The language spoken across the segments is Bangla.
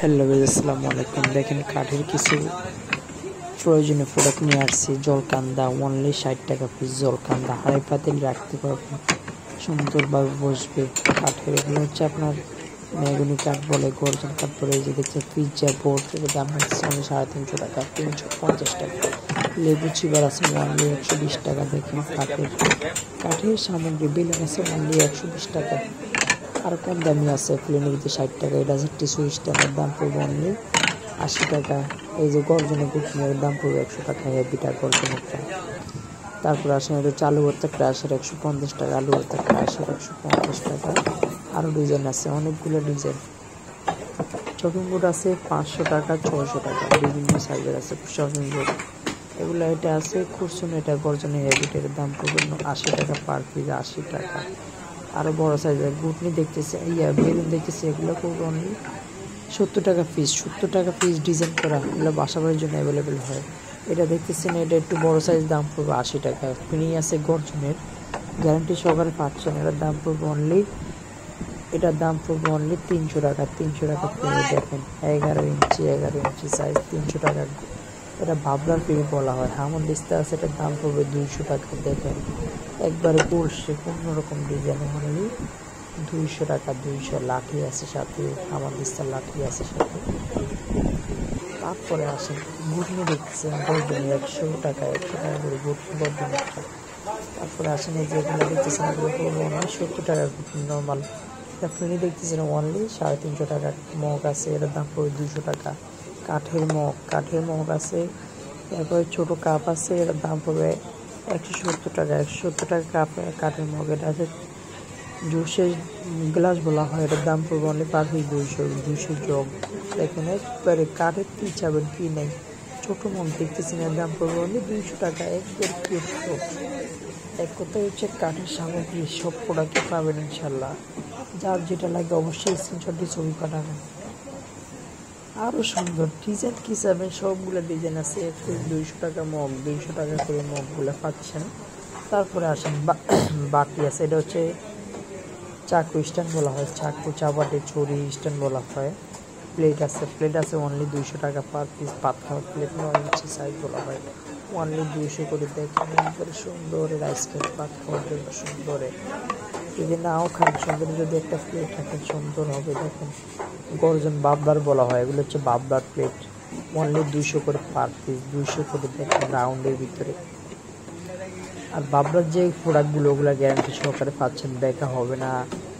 হ্যালো গাইস, আসসালামু আলাইকুম। দেখেন কাঠের কিছু প্রয়োজনীয় প্রোডাক্ট নিয়ে আসছি। জলকান্দা অনলি 60 টাকা পিস। জলকান্দা হাঁড়ি পাতিল রাখতে পারবেন, সুন্দরভাবে বসবে। কাঠের এগুলো হচ্ছে আপনার মেহগনি কাঠ বলে, গর্জন কাঠ বলে। এই যে দেখছেন পিৎজা বোর্ড, এর দাম হচ্ছে 350 টাকা, 350 টাকা। লেবু চিবার আছে অনলি 120 টাকা। দেখেন কাঠের সামগ্রী বেলুন আছে অনলি 120 টাকা। আর কম দামি আছে ক্লিনিকতে 60 টাকা। এটা আছে টিস্যু স্ট্যান্ডের দাম পড়বে অনলি 80 টাকা। এই যে গর্জনের গুটনির দাম পড়বে 100 টাকা, হেভিটা গর্জনেরটা। তারপর আসেন এটা চালু ভর্তা ক্রাশের 150 টাকা, আলু ভর্তা ক্রাশের 150 টাকা। আরও ডিজাইন আছে, অনেকগুলো ডিজাইন। শপিং বোর্ড আছে 500 টাকা, 600 টাকা, বিভিন্ন সাইজের আছে শপিং বোর্ড। এগুলো এটা আছে কুরসুন, এটা গর্জনের হেভিটের দাম পড়বে 80 টাকা পার পিস, 80 টাকা। আরও বড় সাইজের গুটনি দেখতেছে, বেলুন দেখতেছে, এগুলো করবো অনলি 70 টাকা পিস। 70 টাকা পিস ডিজাইন করা, এগুলো বাসা বাড়ির জন্য অ্যাভেলেবেল হয়। এটা দেখতেছেন, এটা একটু বড় সাইজ, দাম পড়বে 80 টাকা। ফিনি আছে গর্জনের, গ্যারান্টি সহকারে পাচ্ছেন। এটার দাম পড়বে অনলি 300 টাকা। 300 টাকা ফিনি। দেখেন 11 ইঞ্চি সাইজ, 300 টাকা। এটা ভাবলার ফিনি বলা হয়। হামন দিস্তা আছে, এটার দাম পড়বে 200 টাকা। দেখেন একবারে পড়ছে অন্যরকম ডিজাইন, অনলি 200 টাকা। 200 লাঠি আছে সাথে, আমার দিস্তার লাঠি আছে সাথে। তারপরে আসেন গুটনি দেখতেছেন, গর্জনের 100 টাকা, 100 টাকা করে গুটনি গর্জনেরটা। তারপরে আসেন এই যেগুলো দেখতেছেন, এগুলো পড়বে অনলি 70 টাকা গুটনি নর্মাল। এটা ফিনি দেখতেছেন অনলি 350 টাকা। মগ আছে, এটার দাম পড়বে 200 টাকা। কাঠের মগ আছে। তারপরে ছোট কাপ আছে, এটার দাম পড়বে 170 টাকা। 170 টাকা কাপ কাঠের মগ। এটা আছে জুসের গ্লাস বলা হয়, এটার দাম পড়বে অনলি পার পিস 200 জগ। দেখেন একবারে কাঠের কি চাবেন কি নেই। ছোট মগ দেখতেছেন, এর দাম পড়বে অনলি 200 টাকা। একবার কিউট। এক কথায় হচ্ছে কাঠের সামগ্রী সব প্রোডাক্টই পাবেন ইনশাল্লাহ। যার যেটা লাগে অবশ্যই স্ক্রিনশট দিয়ে ছবি পাঠাবেন। আরও সুন্দর ডিজাইন কি চাবেন, সবগুলো ডিজাইন আছে। 200 টাকা মগ, 200 টাকা করে মগগুলো পাচ্ছেন। তারপরে আসেন বাটি আছে, এটা হচ্ছে চাকু স্ট্যান্ড বলা হয়, চাকু চাপাটি ছুরি স্ট্যান্ড বলা হয়। প্লেট আছে অনলি 200 টাকা পার পিস। পাতলা প্লেট 9 ইঞ্চি সাইজ বলা হয়, অনলি 200 করে। দেখেন একবারে সুন্দর রাইস কেক ভাত খাওয়ার জন্য সুন্দর। যদি নাও খান, সুন্দর যদি একটা প্লেট রাখেন সুন্দর হবে। দেখেন গর্জন বাবলার বলা হয়, এগুলো হচ্ছে বাবলার প্লেট, অনলি 200 করে পার পিস। 200 করে। দেখেন রাউন্ডের ভিতরে। আর বাবলার যে প্রোডাক্টগুলো, ওগুলো গ্যারান্টি সহকারে পাচ্ছেন, বেঁকা হবে না,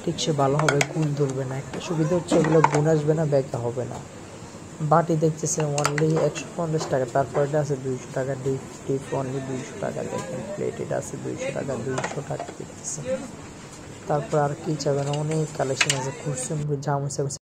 ঠিকসে ভালো হবে, গুণ ধরবে না। একটা সুবিধা হচ্ছে এগুলো গুণ আসবে না, বেঁকা হবে না। বাটি দেখতেছেন অনলি 150 টাকা। তারপর এটা আছে 200 টাকা। ডিপ অনলি 200 টাকা। দেখেন প্লেট, এটা আছে 200 টাকা। 200 টাকা দেখতেছেন। তারপর আর কি চাবেন, অনেক কালেকশন আছে। কুরসুম জামুচা